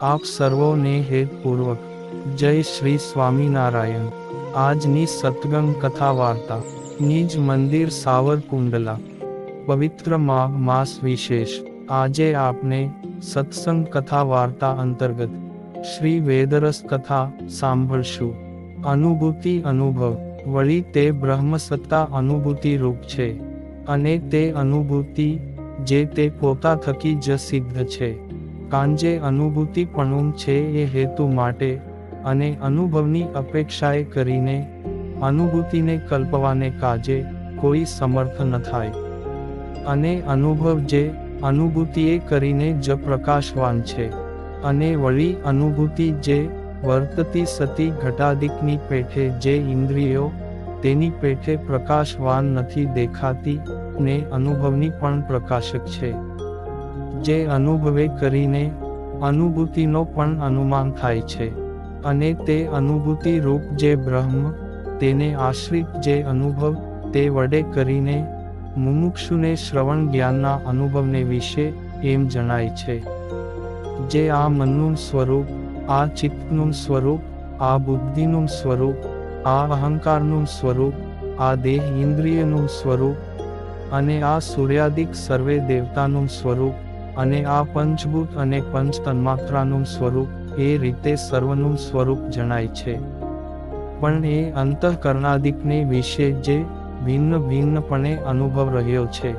આપ સર્વોને હેતપૂર્વક જય શ્રી સ્વામિનારાયણ। આજની સત્સંગ કથા વાર્તા નિજ મંદિર સાવરકુંડલા પવિત્ર માઘ માસ વિશેષ। આજે આપને સત્સંગ કથા વાર્તા અંતર્ગત શ્રી વેદરસ કથા સાંભળશું। અનુભૂતિ અનુભવ વળી તે બ્રહ્મસત્તા અનુભૂતિ રૂપ છે, અને તે અનુભૂતિ જે તે પોતા થકી જ સિદ્ધ છે। કાંજે અનુભૂતિપણું છે એ હેતુ માટે અને અનુભવની અપેક્ષાએ કરીને અનુભૂતિને કલ્પવાને કાજે કોઈ સમર્થ ન થાય। અને અનુભવ જે અનુભૂતિએ કરીને જ પ્રકાશવાન છે, અને વળી અનુભૂતિ જે વર્તતી સતી ઘટાદિકની પેઠે જે ઇન્દ્રિયો તેની પેઠે પ્રકાશવાન નથી દેખાતી ને અનુભવની પણ પ્રકાશક છે। જે અનુભવે કરીને અનુભૂતિનો પણ અનુમાન થાય છે, અને તે અનુભૂતિ રૂપ જે બ્રહ્મ તેને આશ્રિત જે અનુભવ તે વડે કરીને મુમુક્ષુને શ્રવણ જ્ઞાનના અનુભવને વિશે એમ જણાય છે। જે આ મનનું સ્વરૂપ, આ ચિત્તનું સ્વરૂપ, આ બુદ્ધિનું સ્વરૂપ, આ અહંકારનું સ્વરૂપ, આ દેહ ઇન્દ્રિયનું સ્વરૂપ, અને આ સૂર્યાદિક સર્વે દેવતાનું સ્વરૂપ, અને આ પંચભૂત અને પંચ તન્માત્રાનું સ્વરૂપ, એ રીતે સર્વનું સ્વરૂપ જણાય છે। પણ એ અંતઃકરણાદિકને વિશે જે ભિન્ન ભિન્નપણે અનુભવ રહ્યો છે,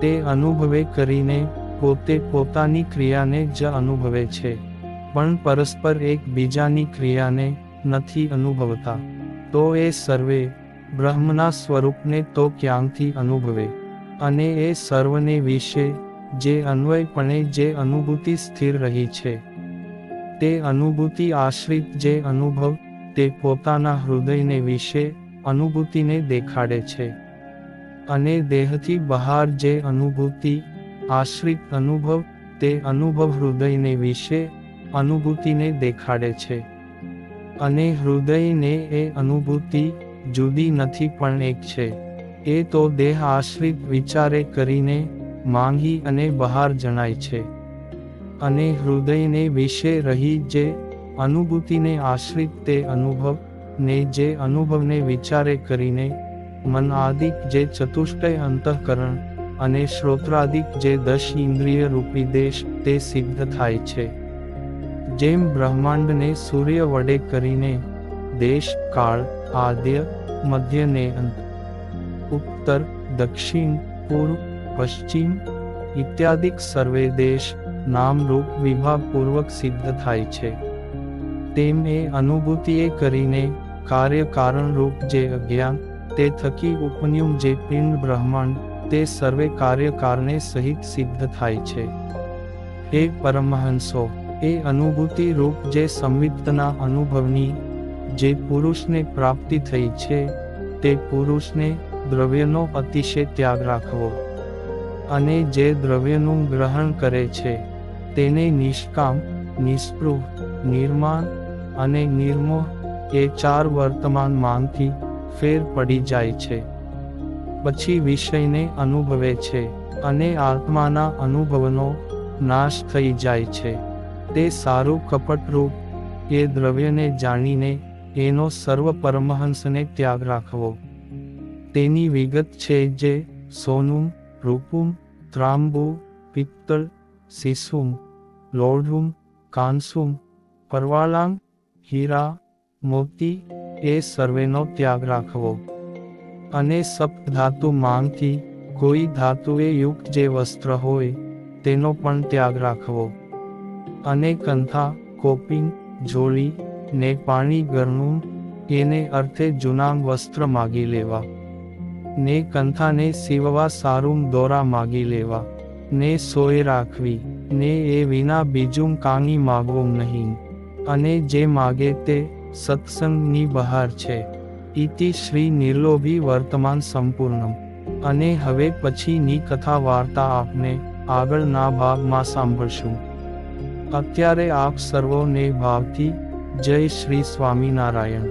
તે અનુભવે કરીને પોતે પોતાની ક્રિયાને જ અનુભવે છે, પણ પરસ્પર એકબીજાની ક્રિયાને નથી અનુભવતા। તો એ સર્વે બ્રહ્મના સ્વરૂપને તો ક્યાંથી અનુભવે? અને એ સર્વને વિશે જે અન્વયપણે જે અનુભૂતિ સ્થિર રહી છે, તે અનુભૂતિ આશ્રિત જે અનુભવ તે પોતાના હૃદયને વિશે અનુભૂતિને દેખાડે છે। અને દેહથી બહાર જે અનુભૂતિ આશ્રિત અનુભવ તે અનુભવ હૃદયને વિશે અનુભૂતિને દેખાડે છે। અને હૃદયને એ અનુભૂતિ જુદી નથી પણ એક છે, એ તો દેહ આશ્રિત વિચારે કરીને માંગી અને બહાર જણાય છે। અને હૃદયને વિશે રહી જે અનુભૂતિને આશ્રિત તે અનુભવ ને જે અનુભવને વિચારે કરીને મન આદિક જે ચતુષ્ટય અંતઃકરણ અને શ્રોત્રાદિક જે 10 ઇન્દ્રિય રૂપી દેશ તે સિદ્ધ થાય છે। જેમ બ્રહ્માંડને સૂર્ય વડે કરીને દેશ કાળ આદ્ય મધ્ય ને અંત, ઉત્તર દક્ષિણ પૂર્વ પશ્ચિમ ઇત્યાદિક સર્વે દેશ નામરૂપ વિભાગપૂર્વક સિદ્ધ થાય છે, તેમ એ અનુભૂતિએ કરીને કાર્યકારણરૂપ જે અજ્ઞાન તે થકી ઉપન્યું જે પિંડ બ્રહ્માંડ તે સર્વે કાર્યકારણે સહિત સિદ્ધ થાય છે। હે પરમહંસો, એ અનુભૂતિ રૂપ જે સંવિત્તના અનુભવની જે પુરુષને પ્રાપ્તિ થઈ છે, તે પુરુષને દ્રવ્યનો અતિશય ત્યાગ રાખવો, અને જે દ્રવ્યનું ગ્રહણ કરે છે તેને નિષ્કામ, નિસ્પૃહ, નિર્માણ અને નિર્મોહ એ 4 વર્તમાન માનથી ફેર પડી જાય છે। પછી વિષયને અનુભવે છે, અને આત્માના અનુભવનો નાશ થઈ જાય છે। તે સારું કપટરૂપ એ દ્રવ્યને જાણીને એનો સર્વ પરમહંસને ત્યાગ રાખવો। તેની વિગત છે જે સોનું, રૂપું, ત્રાંબુ, પિત્તળ, સીસું, લોઢું, કાંસું, પરવાળાં, હીરા, મોતી એ સર્વેનો ત્યાગ રાખવો। અને સપ્તધાતુ માંગથી કોઈ ધાતુએ યુક્ત જે વસ્ત્ર હોય તેનો પણ ત્યાગ રાખવો। અને કંથા, કોપિંગ, ઝોળી ને પાણી ગરનું એને અર્થે જૂનાં વસ્ત્ર માગી લેવા। ને કંથાને સીવવા સારું દોરા માગી લેવા, ને સોય રાખવી, ને એ વિના બીજું કાંઈ માગવું નહીં। અને જે માગે તે સત્સંગની બહાર છે। ઇતિ શ્રી નિર્લોભી વર્તમાન સંપૂર્ણમ। અને હવે પછીની કથા વાર્તા આપને આગળના ભાગમાં સાંભળશું। અત્યારે આપ સર્વોને ભાવથી જય શ્રી સ્વામિનારાયણ।